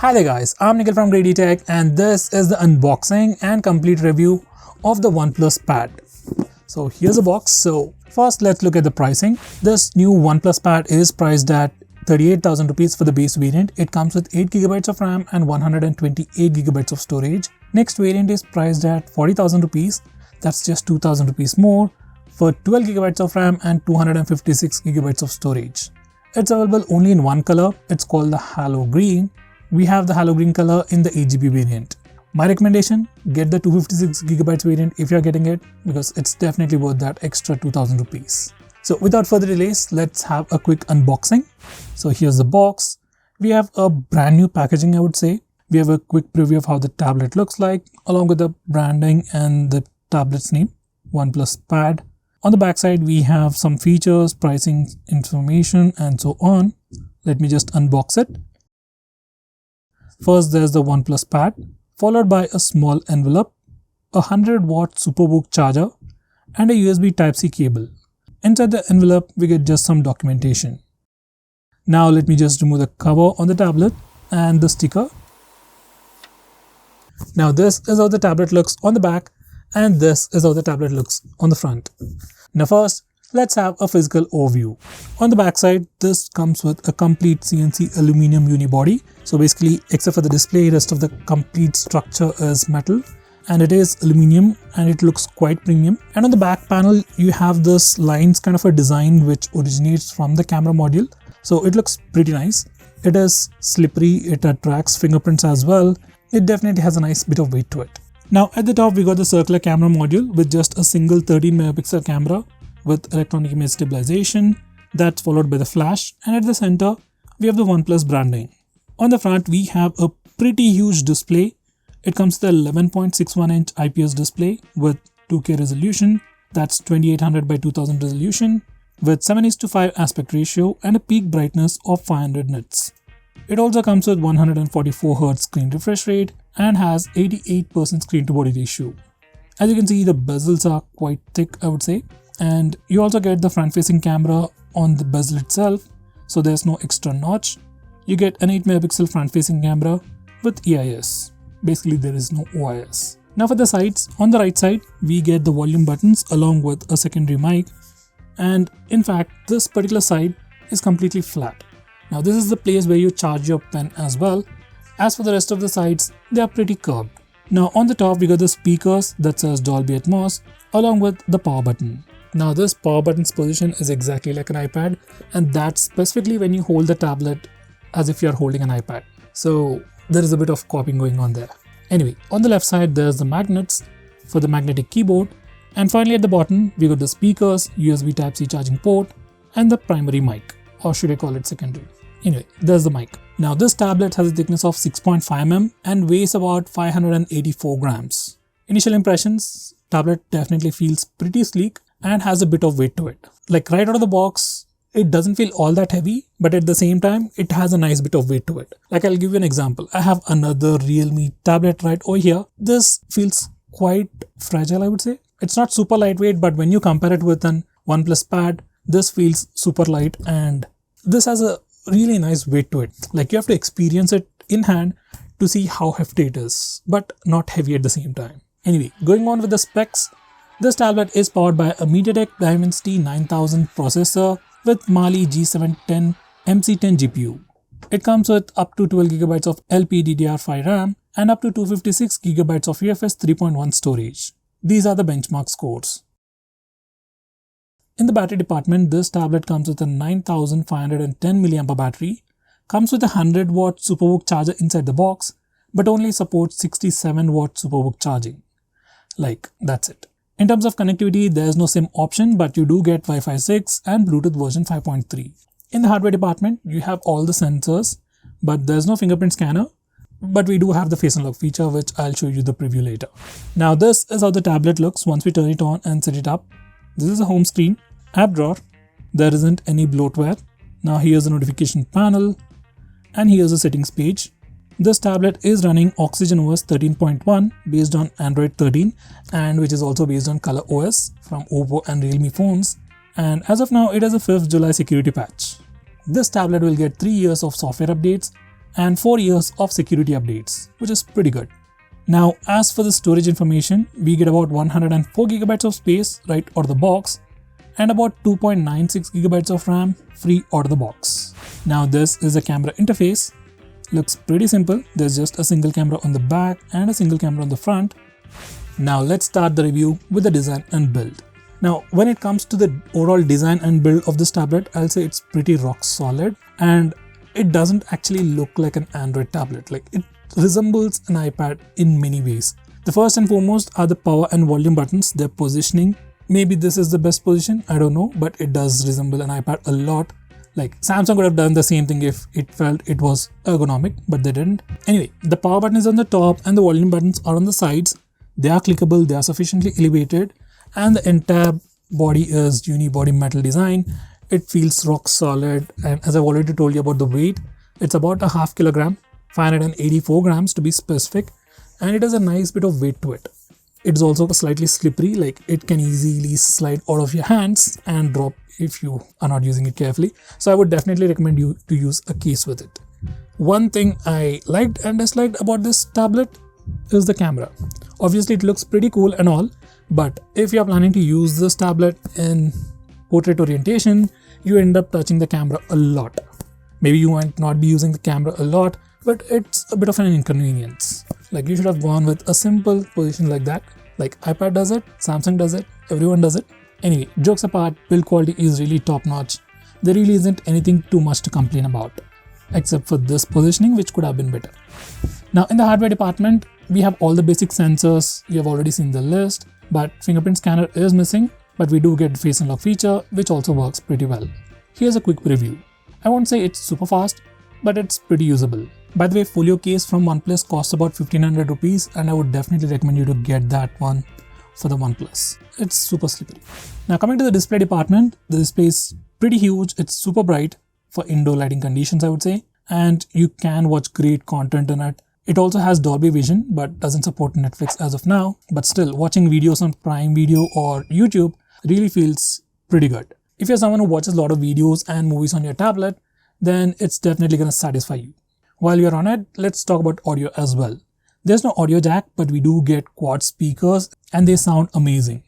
Hi there guys, I'm Nikhil from GreedyTech and this is the unboxing and complete review of the OnePlus Pad. So here's the box. So first let's look at the pricing. This new OnePlus Pad is priced at 38,000 rupees for the base variant. It comes with 8GB of RAM and 128GB of storage. Next variant is priced at 40,000 rupees. That's just 2,000 rupees more for 12GB of RAM and 256GB of storage. It's available only in one color. It's called the Halo Green. We have the Halo Green color in the 8GB variant. My recommendation, get the 256GB variant if you're getting it, because it's definitely worth that extra 2,000 rupees. So without further delays, let's have a quick unboxing. So here's the box. We have a brand new packaging, I would say. We have a quick preview of how the tablet looks like, along with the branding and the tablet's name, OnePlus Pad. On the back side, we have some features, pricing information, and so on. Let me just unbox it. First, there's the OnePlus Pad, followed by a small envelope, a 100-watt Superbook charger, and a USB Type-C cable. Inside the envelope, we get just some documentation. Now, let me just remove the cover on the tablet and the sticker. Now, this is how the tablet looks on the back, and this is how the tablet looks on the front. Now, first, let's have a physical overview. On the back side, this comes with a complete CNC aluminum unibody. So basically, except for the display, rest of the complete structure is metal, and it is aluminum and it looks quite premium. And on the back panel, you have this lines kind of a design which originates from the camera module. So it looks pretty nice. It is slippery, it attracts fingerprints as well. It definitely has a nice bit of weight to it. Now at the top, we got the circular camera module with just a single 13-megapixel camera with electronic image stabilization. That's followed by the flash, and at the center we have the OnePlus branding. On the front we have a pretty huge display. It comes with a 11.61-inch IPS display with 2K resolution. That's 2800 by 2000 resolution with 7:5 aspect ratio and a peak brightness of 500 nits. It also comes with 144Hz screen refresh rate and has 88% screen to body ratio. As you can see, the bezels are quite thick, I would say. And you also get the front-facing camera on the bezel itself, so there's no extra notch. You get an 8-megapixel front-facing camera with EIS. Basically, there is no OIS. Now for the sides, on the right side, we get the volume buttons along with a secondary mic. And in fact, this particular side is completely flat. Now this is the place where you charge your pen as well. As for the rest of the sides, they are pretty curved. Now on the top, we got the speakers that says Dolby Atmos along with the power button. Now this power button's position is exactly like an iPad, and that's specifically when you hold the tablet as if you're holding an iPad. So there is a bit of copying going on there. Anyway, on the left side there's the magnets for the magnetic keyboard, and finally at the bottom we got the speakers, USB Type-C charging port, and the primary mic, or should I call it secondary. Anyway, there's the mic. Now this tablet has a thickness of 6.5 mm and weighs about 584 grams. Initial impressions, tablet definitely feels pretty sleek and has a bit of weight to it. Like right out of the box, it doesn't feel all that heavy, but at the same time, it has a nice bit of weight to it. Like I'll give you an example. I have another Realme tablet right over here. This feels quite fragile, I would say. It's not super lightweight, but when you compare it with an OnePlus Pad, this feels super light and this has a really nice weight to it. Like you have to experience it in hand to see how hefty it is, but not heavy at the same time. Anyway, going on with the specs, this tablet is powered by a MediaTek Dimensity 9000 processor with Mali G710 MC10 GPU. It comes with up to 12GB of LPDDR5 RAM and up to 256GB of UFS 3.1 storage. These are the benchmark scores. In the battery department, this tablet comes with a 9510 mAh battery, comes with a 100-watt Superbook charger inside the box, but only supports 67-watt Superbook charging. Like, that's it. In terms of connectivity, there is no SIM option, but you do get Wi-Fi 6 and Bluetooth version 5.3. In the hardware department, you have all the sensors, but there's no fingerprint scanner. But we do have the face unlock feature, which I'll show you the preview later. Now this is how the tablet looks once we turn it on and set it up. This is a home screen, app drawer. There isn't any bloatware. Now here's the notification panel, and here's the settings page. This tablet is running OxygenOS 13.1 based on Android 13 and which is also based on ColorOS from Oppo and Realme phones, and as of now it has a 5th July security patch. This tablet will get 3 years of software updates and 4 years of security updates, which is pretty good. Now, as for the storage information, we get about 104 gigabytes of space right out of the box and about 2.96 gigabytes of RAM free out of the box. Now, this is a camera interface. Looks pretty simple. There's just a single camera on the back and a single camera on the front. Now, let's start the review with the design and build. Now, when it comes to the overall design and build of this tablet, I'll say it's pretty rock solid and it doesn't actually look like an Android tablet. Like, it resembles an iPad in many ways. The first and foremost are the power and volume buttons, their positioning. Maybe this is the best position, I don't know, but it does resemble an iPad a lot. Like, Samsung could have done the same thing if it felt it was ergonomic, but they didn't. Anyway, the power button is on the top and the volume buttons are on the sides. They are clickable, they are sufficiently elevated, and the entire body is unibody metal design. It feels rock solid, and as I've already told you about the weight, it's about a half kilogram, 584 grams to be specific, and it has a nice bit of weight to it. It's also slightly slippery, like it can easily slide out of your hands and drop if you are not using it carefully. So I would definitely recommend you to use a case with it. One thing I liked and disliked about this tablet is the camera. Obviously, it looks pretty cool and all, but if you are planning to use this tablet in portrait orientation, you end up touching the camera a lot. Maybe you might not be using the camera a lot, but it's a bit of an inconvenience. Like, you should have gone with a simple position like that. Like iPad does it, Samsung does it, everyone does it. Anyway, jokes apart, build quality is really top notch. There really isn't anything too much to complain about, except for this positioning, which could have been better. Now, in the hardware department, we have all the basic sensors. You have already seen the list, but fingerprint scanner is missing, but we do get face unlock feature, which also works pretty well. Here's a quick preview. I won't say it's super fast, but it's pretty usable. By the way, folio case from OnePlus costs about 1500 rupees, and I would definitely recommend you to get that one for the OnePlus. It's super slippery. Now, coming to the display department, the display is pretty huge. It's super bright for indoor lighting conditions, I would say, and you can watch great content in it. It also has Dolby Vision, but doesn't support Netflix as of now. But still, watching videos on Prime Video or YouTube really feels pretty good. If you're someone who watches a lot of videos and movies on your tablet, then it's definitely going to satisfy you. While you're on it, let's talk about audio as well. There's no audio jack, but we do get quad speakers and they sound amazing.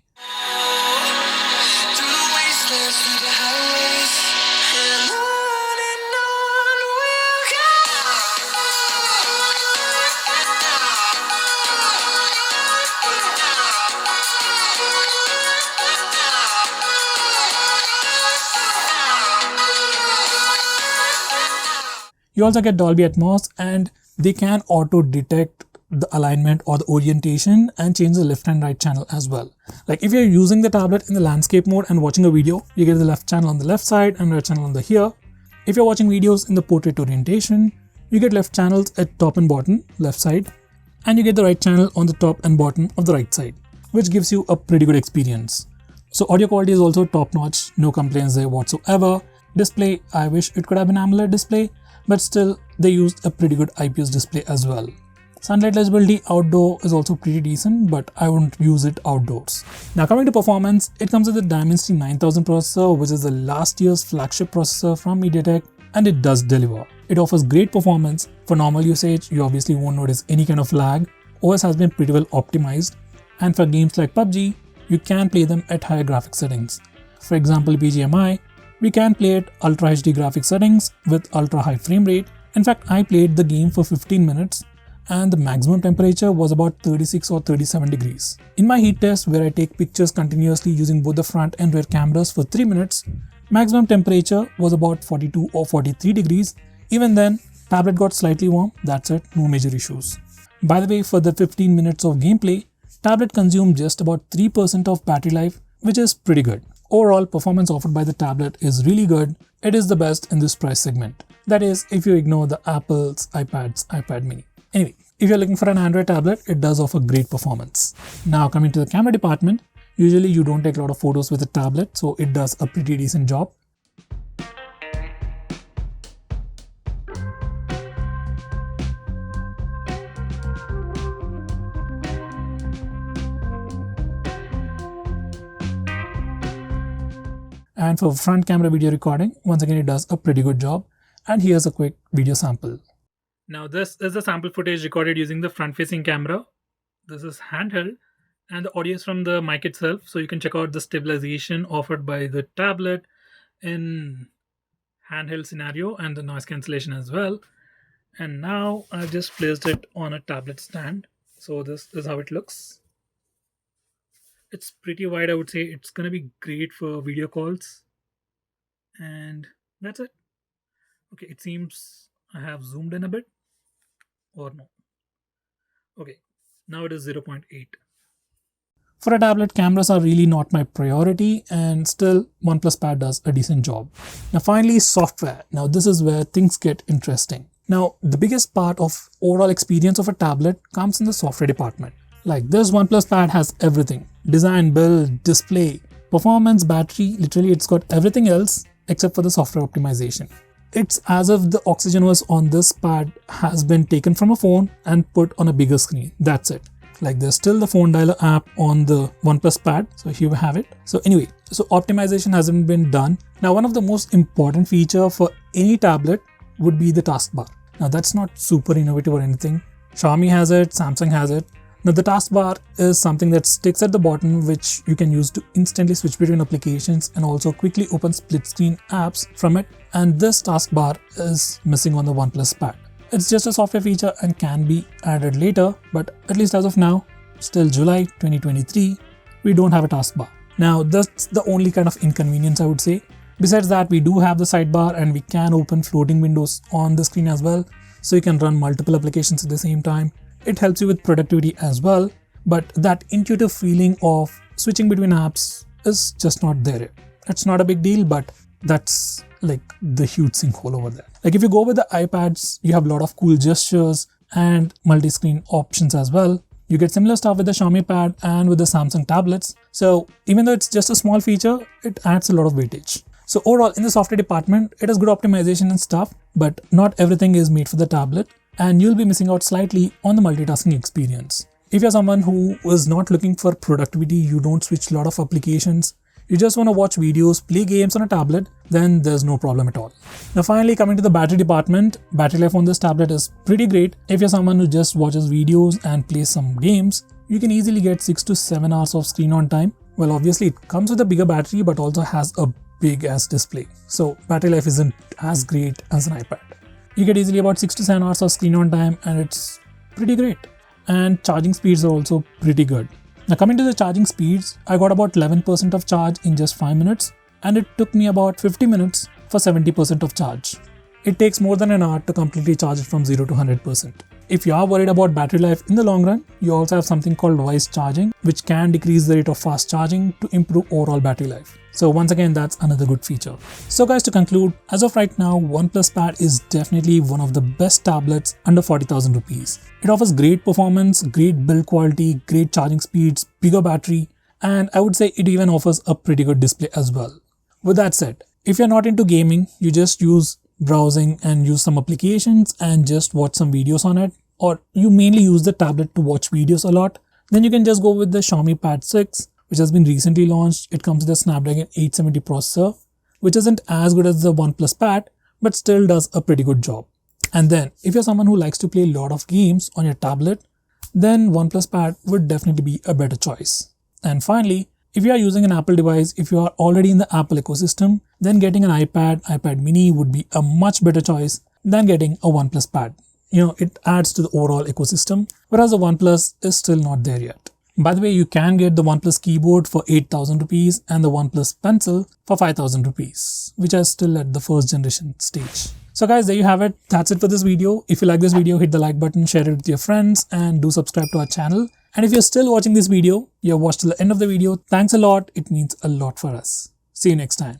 You also get Dolby Atmos, and they can auto detect the alignment or the orientation and change the left and right channel as well. Like, if you're using the tablet in the landscape mode and watching a video, you get the left channel on the left side and right channel on the here. If you're watching videos in the portrait orientation, you get left channels at top and bottom left side, and you get the right channel on the top and bottom of the right side, which gives you a pretty good experience. So audio quality is also top notch, no complaints there whatsoever. Display, I wish it could have been AMOLED display, but still they used a pretty good IPS display as well. Sunlight legibility outdoor is also pretty decent, but I wouldn't use it outdoors. Now, coming to performance, it comes with the Dimensity 9000 processor, which is the last year's flagship processor from GreedyTech, and it does deliver. It offers great performance. For normal usage, you obviously won't notice any kind of lag. OS has been pretty well optimized, and for games like PUBG, you can play them at higher graphics settings. For example, BGMI, we can play at Ultra HD graphics settings with ultra high frame rate. In fact, I played the game for 15 minutes and the maximum temperature was about 36 or 37 degrees. In my heat test, where I take pictures continuously using both the front and rear cameras for 3 minutes, maximum temperature was about 42 or 43 degrees. Even then, tablet got slightly warm, that's it, no major issues. By the way, for the 15 minutes of gameplay, tablet consumed just about 3% of battery life, which is pretty good. Overall, performance offered by the tablet is really good. It is the best in this price segment. That is, if you ignore the Apple's iPads, iPad mini. Anyway, if you're looking for an Android tablet, it does offer great performance. Now, coming to the camera department, usually you don't take a lot of photos with a tablet, so it does a pretty decent job. And for front camera video recording, once again it does a pretty good job. And here's a quick video sample. Now this is the sample footage recorded using the front-facing camera. This is handheld and the audio is from the mic itself. So you can check out the stabilization offered by the tablet in handheld scenario and the noise cancellation as well. And now I've just placed it on a tablet stand. So this is how it looks. It's pretty wide, I would say. It's gonna be great for video calls. And that's it. Okay, it seems I have zoomed in a bit or no. Okay, now it is 0.8. For a tablet, cameras are really not my priority, and still OnePlus Pad does a decent job. Now finally, software. Now this is where things get interesting. Now the biggest part of overall experience of a tablet comes in the software department. Like this OnePlus Pad has everything. Design, build, display, performance, battery, literally it's got everything else except for the software optimization. It's as if the oxygen was on this pad has been taken from a phone and put on a bigger screen. That's it. Like there's still the phone dialer app on the OnePlus Pad. So here we have it. So anyway, so optimization hasn't been done. Now one of the most important feature for any tablet would be the taskbar. Now that's not super innovative or anything. Xiaomi has it, Samsung has it. Now the taskbar is something that sticks at the bottom which you can use to instantly switch between applications and also quickly open split screen apps from it, and this taskbar is missing on the OnePlus Pad. It's just a software feature and can be added later, but at least as of now, still July 2023, we don't have a taskbar. Now that's the only kind of inconvenience I would say. Besides that, we do have the sidebar and we can open floating windows on the screen as well, so you can run multiple applications at the same time. It helps you with productivity as well, but that intuitive feeling of switching between apps is just not there yet. It's not a big deal, but that's like the huge sinkhole over there. Like if you go with the iPads, you have a lot of cool gestures and multi-screen options as well. You get similar stuff with the Xiaomi Pad and with the Samsung tablets. So even though it's just a small feature, it adds a lot of weightage. So overall, in the software department, it has good optimization and stuff, but not everything is made for the tablet, and you'll be missing out slightly on the multitasking experience. If you're someone who is not looking for productivity, you don't switch a lot of applications, you just want to watch videos, play games on a tablet, then there's no problem at all. Now finally, coming to the battery department, battery life on this tablet is pretty great. If you're someone who just watches videos and plays some games, you can easily get 6 to 7 hours of screen on time. Well, obviously it comes with a bigger battery but also has a big ass display, so battery life isn't as great as an iPad. You get easily about 6 to 7 hours of screen on time and it's pretty great. And charging speeds are also pretty good. Now coming to the charging speeds, I got about 11% of charge in just 5 minutes, and it took me about 50 minutes for 70% of charge. It takes more than an hour to completely charge it from 0 to 100%. If you are worried about battery life in the long run, you also have something called voice charging, which can decrease the rate of fast charging to improve overall battery life. So once again, that's another good feature. So guys, to conclude, as of right now, OnePlus Pad is definitely one of the best tablets under 40,000 rupees. It offers great performance, great build quality, great charging speeds, bigger battery, and I would say it even offers a pretty good display as well. With that said, if you're not into gaming, you just use browsing and use some applications and just watch some videos on it, or you mainly use the tablet to watch videos a lot, then you can just go with the Xiaomi Pad 6, which has been recently launched. It comes with a Snapdragon 870 processor, which isn't as good as the OnePlus Pad, but still does a pretty good job. And then if you're someone who likes to play a lot of games on your tablet, then OnePlus Pad would definitely be a better choice. And finally, if you are using an Apple device, if you are already in the Apple ecosystem, then getting an iPad mini would be a much better choice than getting a OnePlus Pad. You know, it adds to the overall ecosystem, whereas the OnePlus is still not there yet. By the way, you can get the OnePlus keyboard for 8,000 rupees and the OnePlus pencil for 5,000 rupees, which are still at the first generation stage. So guys, there you have it. That's it for this video. If you like this video, hit the like button, share it with your friends, and do subscribe to our channel. And if you're still watching this video, you have watched till the end of the video, thanks a lot. It means a lot for us. See you next time.